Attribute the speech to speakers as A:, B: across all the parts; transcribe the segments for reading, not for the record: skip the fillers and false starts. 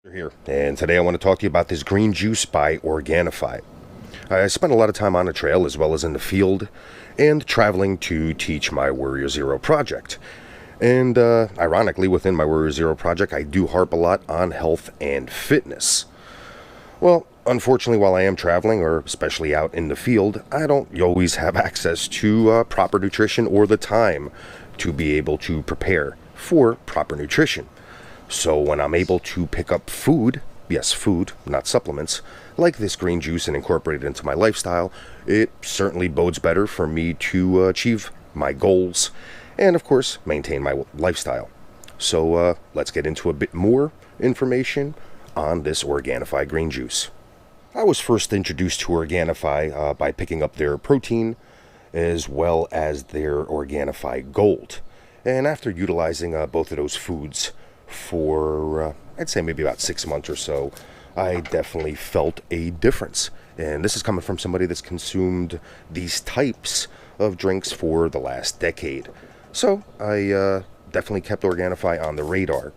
A: Here, and today I want to talk to you about this green juice by Organifi. I spent a lot of time on the trail as well as in the field and traveling to teach my Warrior Zero project. And ironically, within my Warrior Zero project, I do harp a lot on health and fitness. Well, unfortunately, while I am traveling, or especially out in the field, I don't always have access to proper nutrition or the time to be able to prepare for proper nutrition. So when I'm able to pick up food, yes, food, not supplements, like this green juice and incorporate it into my lifestyle, it certainly bodes better for me to achieve my goals and, of course, maintain my lifestyle. So let's get into a bit more information on this Organifi green juice. I was first introduced to Organifi by picking up their protein as well as their Organifi Gold. And after utilizing both of those foods for, I'd say maybe about 6 months or so, I definitely felt a difference. And this is coming from somebody that's consumed these types of drinks for the last decade. So I definitely kept Organifi on the radar.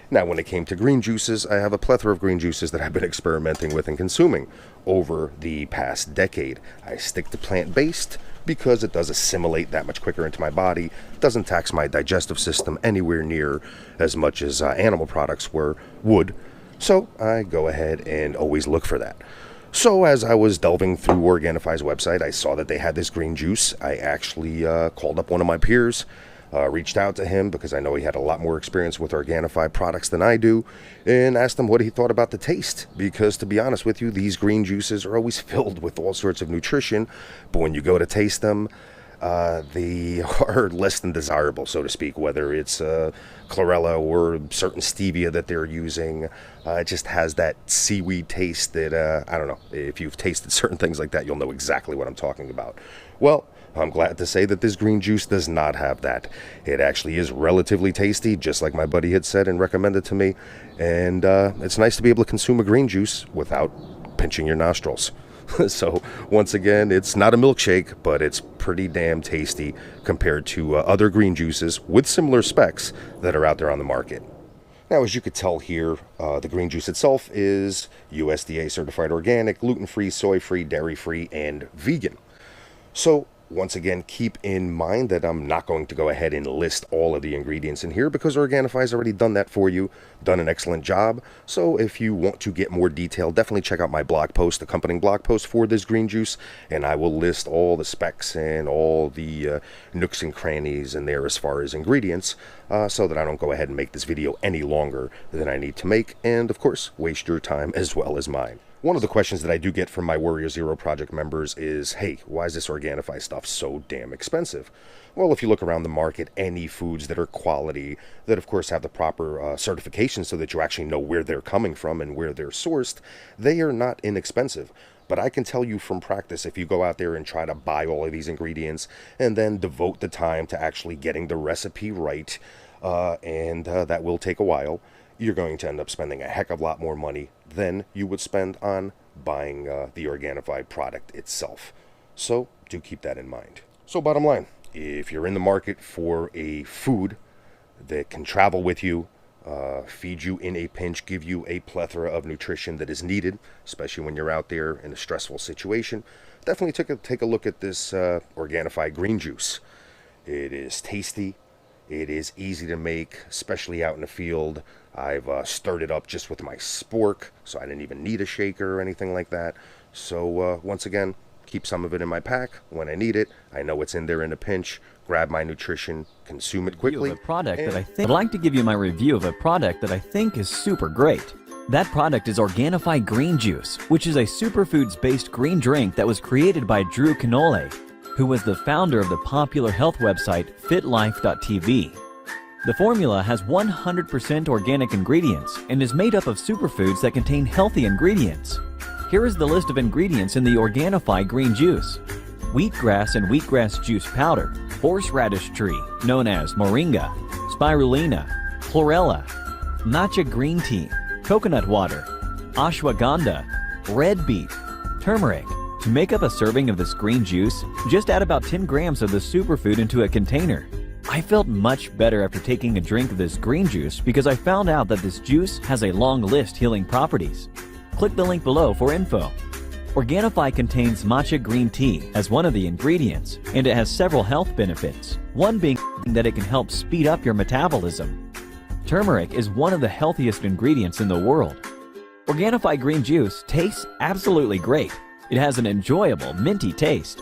A: Now, when it came to green juices, I have a plethora of green juices that I've been experimenting with and consuming over the past decade. I stick to plant-based because it does assimilate that much quicker into my body, doesn't tax my digestive system anywhere near as much as animal products would. So I go ahead and always look for that. So as I was delving through Organifi's website, I saw that they had this green juice. I actually called up one of my peers, reached out to him because I know he had a lot more experience with Organifi products than I do, and asked him what he thought about the taste. Because to be honest with you, these green juices are always filled with all sorts of nutrition, but when you go to taste them, they are less than desirable, so to speak, whether it's chlorella or certain stevia that they're using. It just has that seaweed taste that, I don't know, if you've tasted certain things like that, you'll know exactly what I'm talking about. Well, I'm glad to say that this green juice does not have that. It actually is relatively tasty, just like my buddy had said and recommended to me. And it's nice to be able to consume a green juice without pinching your nostrils. So once again, it's not a milkshake, but it's pretty damn tasty compared to other green juices with similar specs that are out there on the market. Now, as you could tell here, the green juice itself is USDA certified organic, gluten-free, soy-free, dairy-free, and vegan. So once again, keep in mind that I'm not going to go ahead and list all of the ingredients in here because Organifi's already done that for you, done an excellent job. So if you want to get more detail, definitely check out my blog post, accompanying blog post for this green juice, and I will list all the specs and all the nooks and crannies in there as far as ingredients, so that I don't go ahead and make this video any longer than I need to make, and of course, waste your time as well as mine. One of the questions that I do get from my Warrior Zero project members is, hey, why is this Organifi stuff so damn expensive? Well, if you look around the market, any foods that are quality, that of course have the proper certification so that you actually know where they're coming from and where they're sourced, they are not inexpensive. But I can tell you from practice, if you go out there and try to buy all of these ingredients and then devote the time to actually getting the recipe right, and that will take a while, you're going to end up spending a heck of a lot more money than you would spend on buying the Organifi product itself. So do keep that in mind. So bottom line, if you're in the market for a food that can travel with you, feed you in a pinch, give you a plethora of nutrition that is needed, especially when you're out there in a stressful situation, definitely take a look at this Organifi green juice. It is tasty. It is easy to make, especially out in the field. I've stirred it up just with my spork, so I didn't even need a shaker or anything like that. So once again, keep some of it in my pack when I need it. I know it's in there in a pinch. Grab my nutrition, consume it quickly.
B: I'd like to give you my review of a product that I think is super great. That product is Organifi Green Juice, which is a superfoods-based green drink that was created by Drew Canole, who was the founder of the popular health website FitLife.tv. The formula has 100% organic ingredients and is made up of superfoods that contain healthy ingredients. Here is the list of ingredients in the Organifi Green Juice: wheatgrass and wheatgrass juice powder, horseradish tree, known as moringa, spirulina, chlorella, matcha green tea, coconut water, ashwagandha, red beet, turmeric. To make up a serving of this green juice, just add about 10 grams of the superfood into a container. I felt much better after taking a drink of this green juice because I found out that this juice has a long list healing properties. Click the link below for info. Organifi contains matcha green tea as one of the ingredients, and it has several health benefits, one being that it can help speed up your metabolism. Turmeric is one of the healthiest ingredients in the world. Organifi green juice tastes absolutely great. It has an enjoyable, minty taste.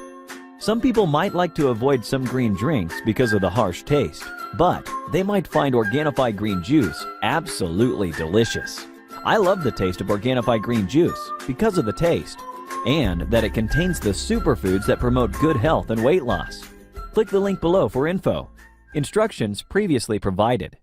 B: Some people might like to avoid some green drinks because of the harsh taste, but they might find Organifi green juice absolutely delicious. I love the taste of Organifi green juice because of the taste, and that it contains the superfoods that promote good health and weight loss. Click the link below for info. Instructions previously provided.